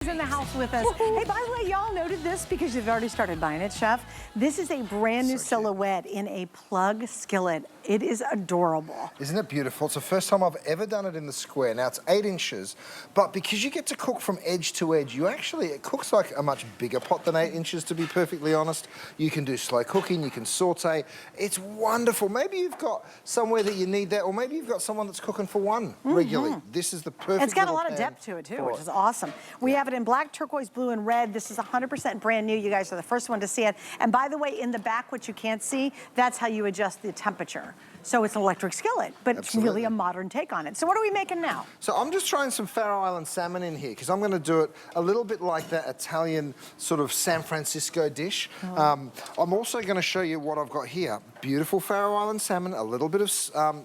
in the house with us. Hey, by the way, y'all noted this because you've already started buying it, Chef. This is a brand new silhouette in a plug skillet. It is adorable. Isn't it beautiful? It's the first time I've ever done it in the square. Now, it's 8 inches, but because you get to cook from edge to edge, it cooks like a much bigger pot than 8 inches, to be perfectly honest. You can do slow cooking, you can saute. It's wonderful. Maybe you've got somewhere that you need that, or maybe you've got someone that's cooking for one regularly. This is the perfect. It's got a lot of depth to it, too, which is awesome. We have it in black, turquoise, blue, and red. This is 100% brand new. You guys are the first one to see it. And by the way, in the back, what you can't see, that's how you adjust the temperature. So it's an electric skillet, but it's really a modern take on it. So what are we making now? So I'm just trying some Faroe Island salmon in here because I'm going to do it a little bit like that Italian sort of San Francisco dish. I'm also going to show you what I've got here. Beautiful Faroe Island salmon, a little bit of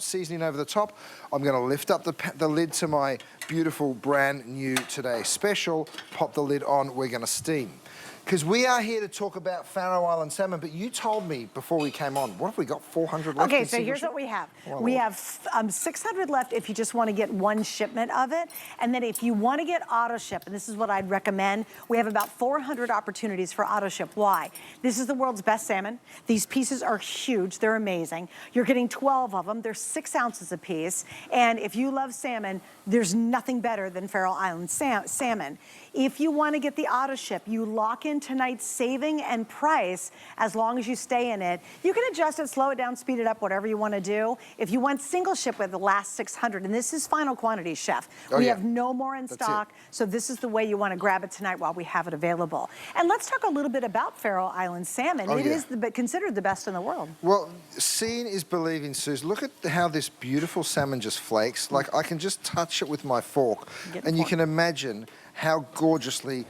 seasoning over the top. I'm going to lift up the lid to my beautiful brand new Today Special, pop the lid on, we're going to steam. Because we are here to talk about Faroe Island salmon, but you told me before we came on, what have we got, 400 left? Okay, so here's what we have. We have 600 left if you just want to get one shipment of it. And then if you want to get auto ship, and this is what I'd recommend, we have about 400 opportunities for auto ship. Why? This is the world's best salmon. These pieces are huge. They're amazing. You're getting 12 of them. They're 6 ounces a piece. And if you love salmon, there's nothing better than Faroe Island salmon. If you want to get the auto ship, you lock in tonight's saving and price as long as you stay in it. You can adjust it, slow it down, speed it up, whatever you want to do. If you want single ship with the last 600, and this is final quantity, Chef. We have no more in stock, so this is the way you want to grab it tonight while we have it available. And let's talk a little bit about Faroe Island salmon. It is considered the best in the world. Well, seeing is believing, Suze. Look at how this beautiful salmon just flakes. Like, I can just touch it with my fork, and you can imagine how gorgeously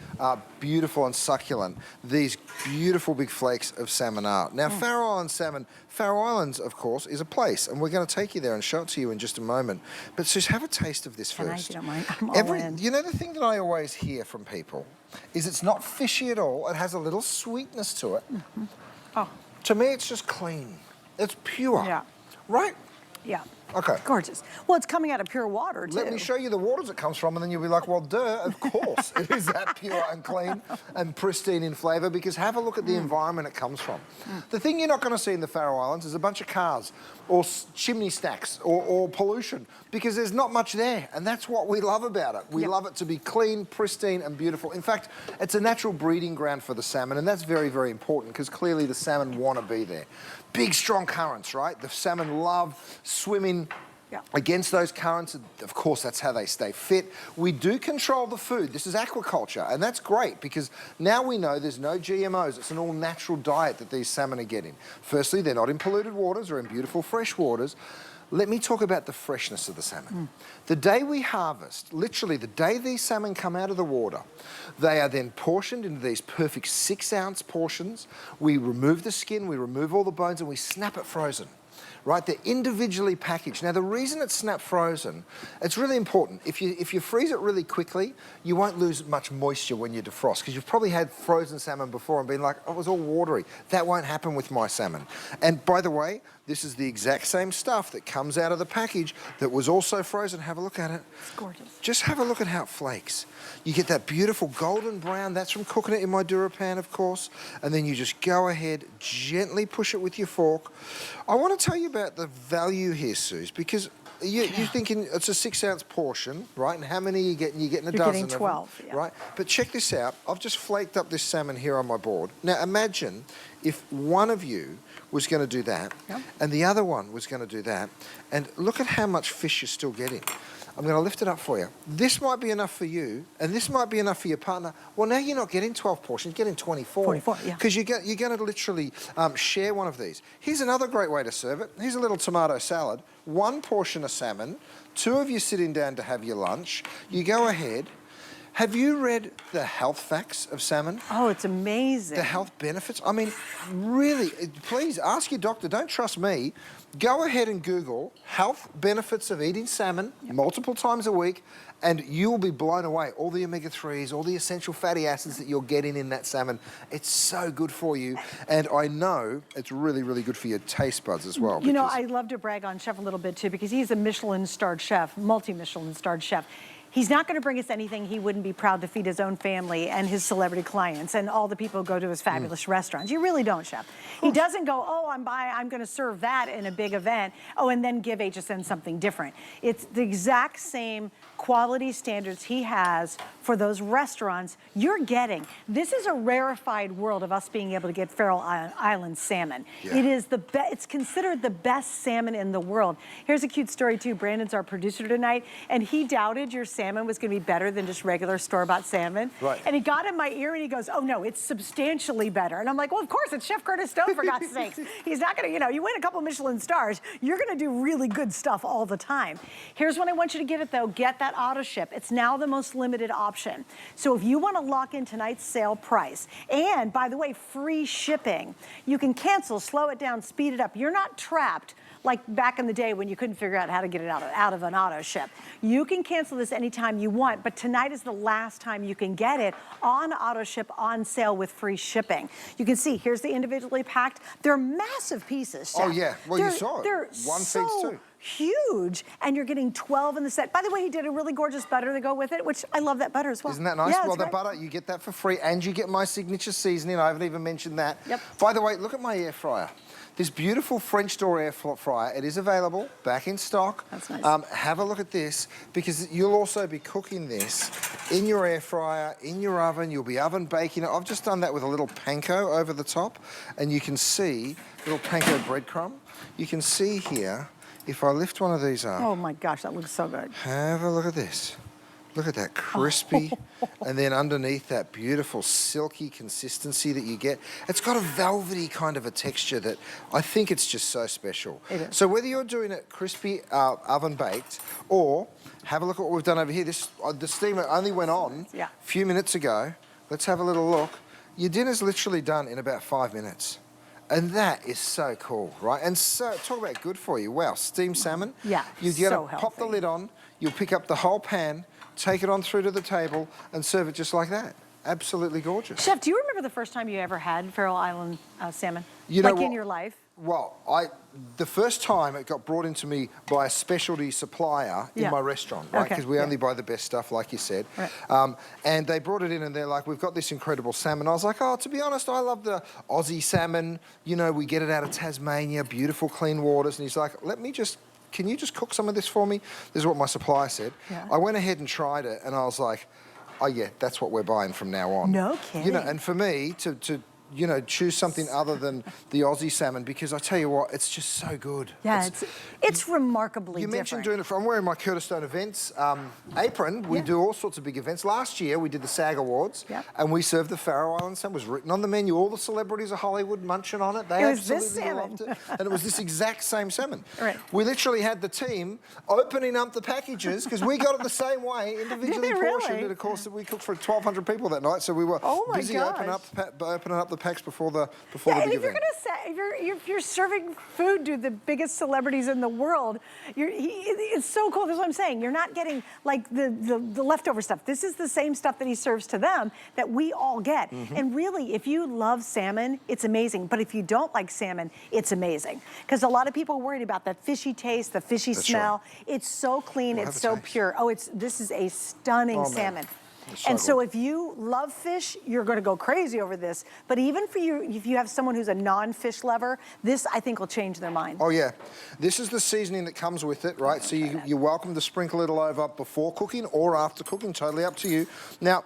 beautiful and succulent these beautiful big flakes of salmon are. Now, Faroe Island salmon, Faroe Islands, of course, is a place, and we're going to take you there and show it to you in just a moment. But Suze, have a taste of this first. If you don't mind, I'm all in. You know, the thing that I always hear from people is it's not fishy at all. It has a little sweetness to it. To me, it's just clean. It's pure. Yeah. Right? Yeah. Okay. Gorgeous. Well, it's coming out of pure water, too. Let me show you the waters it comes from, and then you'll be like, well, duh, of course. It is that pure and clean and pristine in flavour, because have a look at the environment it comes from. The thing you're not going to see in the Faroe Islands is a bunch of cars or chimney stacks or pollution, because there's not much there, and that's what we love about it. We love it to be clean, pristine and beautiful. In fact, it's a natural breeding ground for the salmon, and that's very, very important, because clearly the salmon want to be there. Big, strong currents, right? The salmon love swimming against those currents. Of course, that's how they stay fit. We do control the food. This is aquaculture, and that's great, because now we know there's no GMOs. It's an all-natural diet that these salmon are getting. Firstly, they're not in polluted waters or in beautiful fresh waters. Let me talk about the freshness of the salmon. The day we harvest, literally the day these salmon come out of the water, they are then portioned into these perfect 6-ounce portions. We remove the skin, we remove all the bones, and we snap it frozen. Right, they're individually packaged. Now, the reason it's snap frozen, it's really important. If you freeze it really quickly, you won't lose much moisture when you defrost, because you've probably had frozen salmon before and been like, oh, it was all watery. That won't happen with my salmon. And by the way, this is the exact same stuff that comes out of the package that was also frozen. Have a look at it. It's gorgeous. Just have a look at how it flakes. You get that beautiful golden brown. That's from cooking it in my DuraPan, of course. And then you just go ahead, gently push it with your fork. I want to tell you about the value here, Suze, because you're thinking it's a 6-ounce portion, right? And how many are you getting? You're getting a dozen. You're getting 12, right? But check this out. I've just flaked up this salmon here on my board. Now, imagine if one of you was going to do that, and the other one was going to do that, and look at how much fish you're still getting. I'm going to lift it up for you. This might be enough for you, and this might be enough for your partner. Well, now you're not getting 12 portions, you're getting 24. 24, yeah. Because you're going to literally share one of these. Here's another great way to serve it. Here's a little tomato salad. 1 portion of salmon. 2 of you sitting down to have your lunch. You go ahead. Have you read the health facts of salmon? Oh, it's amazing. The health benefits? I mean, really, please ask your doctor. Don't trust me. Go ahead and Google health benefits of eating salmon multiple times a week, and you will be blown away. All the omega-3s, all the essential fatty acids that you're getting in that salmon. It's so good for you. And I know it's really, really good for your taste buds as well. You know, I love to brag on Chef a little bit, too, because he's a Michelin-starred chef, multi-Michelin-starred chef. He's not going to bring us anything he wouldn't be proud to feed his own family and his celebrity clients and all the people who go to his fabulous restaurants. You really don't, Chef. He doesn't go, oh, I'm going to serve that in a big event, oh, and then give HSN something different. It's the exact same quality standards he has for those restaurants you're getting. This is a rarefied world of us being able to get Faroe Island salmon. Yeah. It is it's considered the best salmon in the world. Here's a cute story too. Brandon's our producer tonight, and he doubted your salmon was gonna be better than just regular store-bought salmon. Right. And he got in my ear and he goes, oh no, it's substantially better. And I'm like, well, of course, it's Chef Curtis Stone, for God's sakes. He's not gonna, you know, you win a couple Michelin stars, you're gonna do really good stuff all the time. Here's when I want you to get it though, get that auto ship. It's now the most limited option. So if you wanna lock in tonight's sale price, and by the way, free shipping, you can cancel, slow it down, speed it up. You're not trapped like back in the day when you couldn't figure out how to get it out of an auto ship. You can cancel this anytime you want, but tonight is the last time you can get it on auto ship, on sale with free shipping. You can see, here's the individually packed. They're massive pieces, Chef. Oh yeah, well you saw it. They're One feeds two. Huge, and you're getting 12 in the set. By the way, he did a really gorgeous butter to go with it, which I love that butter as well. Isn't that nice? Yeah, well, the great. butter, you get that for free, and you get my signature seasoning. I haven't even mentioned that. Yep. By the way, look at my air fryer. This beautiful French door air fryer, it is available, back in stock. That's nice. Have a look at this, because you'll also be cooking this in your air fryer, in your oven. You'll be oven baking it. I've just done that with a little panko over the top, and you can see little panko breadcrumb. You can see here, if I lift one of these up. Oh my gosh, that looks so good. Have a look at this. Look at that crispy, and then underneath that beautiful silky consistency that you get. It's got a velvety kind of a texture that I think it's just so special. It is. So whether you're doing it crispy, oven baked, or have a look at what we've done over here. This the steamer only went on a few minutes ago. Let's have a little look. Your dinner's literally done in about 5 minutes. And that is so cool, right? And so, talk about good for you. Wow, steamed salmon. Yeah, You so gotta pop the healthy. lid on, you'll pick up the whole pan, take it on through to the table, and serve it just like that. Absolutely gorgeous. Chef, do you remember the first time you ever had Faroe Island salmon? You know like in what? your life? Well, the first time it got brought into me by a specialty supplier in my restaurant, right? Because we only buy the best stuff, like you said. Right. And they brought it in and they're like, we've got this incredible salmon. I was like, oh, to be honest, I love the Aussie salmon. You know, we get it out of Tasmania, beautiful, clean waters. And he's like, can you just cook some of this for me? This is what my supplier said. Yeah. I went ahead and tried it and I was like, oh yeah, that's what we're buying from now on. No kidding. You know, and for me to you know, choose something other than the Aussie salmon, because I tell you what, it's just so good. Yeah, it's remarkably You different. mentioned doing it I'm wearing my Curtis Stone Events apron. We do all sorts of big events. Last year, we did the SAG Awards, and we served the Faroe Island salmon. It was written on the menu. All the celebrities of Hollywood munching on it. They absolutely loved it. And it was this exact same salmon. Right. We literally had the team opening up the packages, because we got it the same way, individually portioned. Really? And of course, we cooked for 1,200 people that night, so we were busy opening up the packs before the big and if event. you're gonna say, if you're serving food to the biggest celebrities in the world, it's so cool. That's what I'm saying. You're not getting like the leftover stuff. This is the same stuff that he serves to them that we all get. And really, if you love salmon, it's amazing. But if you don't like salmon, it's amazing. Because a lot of people are worried about that fishy taste, the fishy smell. Right. It's so clean, it's so pure. Oh, this is a stunning salmon. So if you love fish, you're going to go crazy over this. But even for you, if you have someone who's a non-fish lover, this, I think, will change their mind. Oh, yeah. This is the seasoning that comes with it, right? So you're welcome to sprinkle it all over before cooking or after cooking, totally up to you. Now,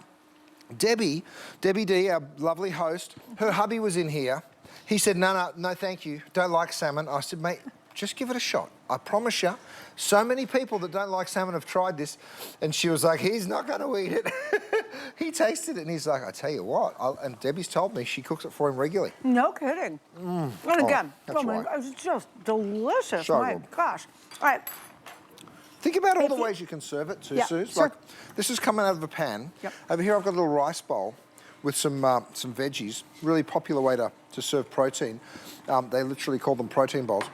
Debbie D, our lovely host, her hubby was in here. He said, no, thank you. Don't like salmon. I said, mate, just give it a shot. I promise you. So many people that don't like salmon have tried this. And she was like, he's not going to eat it. He tasted it and he's like, I tell you what. And Debbie's told me she cooks it for him regularly. No kidding. And again, it's just delicious. So my good. gosh. All right. Think about all the ways you can serve it too, Suze. Sure. Like, this is coming out of a pan. Over here I've got a little rice bowl with some veggies. Really popular way to serve protein. They literally call them protein bowls.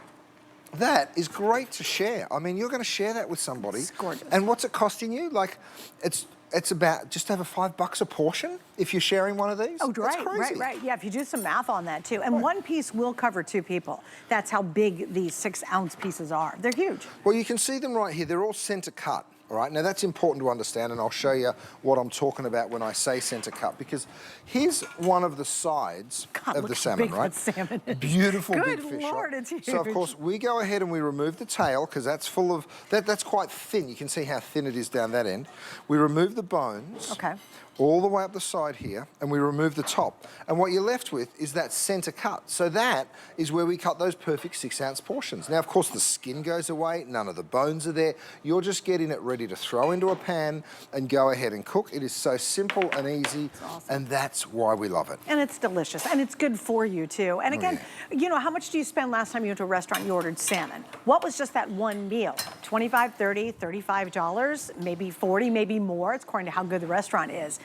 That is great to share. I mean, you're going to share that with somebody. It's gorgeous. And what's it costing you? Like, it's about just over $5 a portion if you're sharing one of these. Oh, That's crazy. right. Yeah, if you do some math on that too. And one piece will cover 2 people. That's how big these 6-ounce pieces are. They're huge. Well, you can see them right here. They're all center cut. All right, now that's important to understand, and I'll show you what I'm talking about when I say center cut, because here's one of the sides of the salmon, right? Salmon is. Beautiful Good big fish, Lord, right? it's huge. So of course we go ahead and we remove the tail because that's full of that's quite thin. You can see how thin it is down that end. We remove the bones. Okay. All the way up the side here, and we remove the top. And what you're left with is that center cut. So that is where we cut those perfect 6-ounce portions. Now, of course, the skin goes away, none of the bones are there. You're just getting it ready to throw into a pan and go ahead and cook. It is so simple and easy, awesome. And that's why we love it. And it's delicious, and it's good for you, too. And again, you know, how much do you spend last time you went to a restaurant and you ordered salmon? What was just that one meal? $25, $30, $35, maybe $40, maybe more. It's according to how good the restaurant is.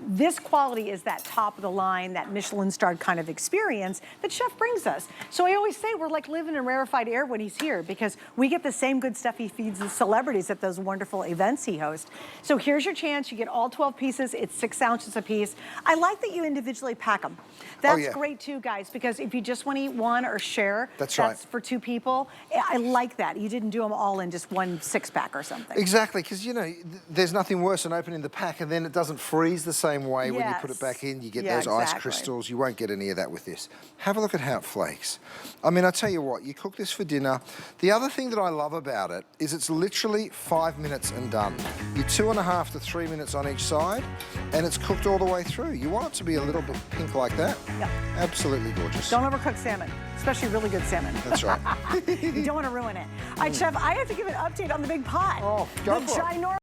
This quality is that top of the line, that Michelin-starred kind of experience that Chef brings us. So I always say we're like living in rarefied air when he's here, because we get the same good stuff he feeds the celebrities at those wonderful events he hosts. So here's your chance. You get all 12 pieces. It's 6 ounces a piece. I like that you individually pack them. That's great too, guys, because if you just want to eat one or share, that's for 2 people. I like that. You didn't do them all in just one 6-pack or something. Exactly, because, you know, there's nothing worse than opening the pack and then it doesn't freeze the same way when you put it back in. You get those ice crystals. You won't get any of that with this. Have a look at how it flakes. I mean, I tell you what, you cook this for dinner. The other thing that I love about it is it's literally 5 minutes and done. You're 2.5 to 3 minutes on each side, and it's cooked all the way through. You want it to be a little bit pink like that. Yep. Absolutely gorgeous. Don't overcook salmon, especially really good salmon. That's right. You don't want to ruin it. All right, Chef, I have to give an update on the big pot. Oh, go for it.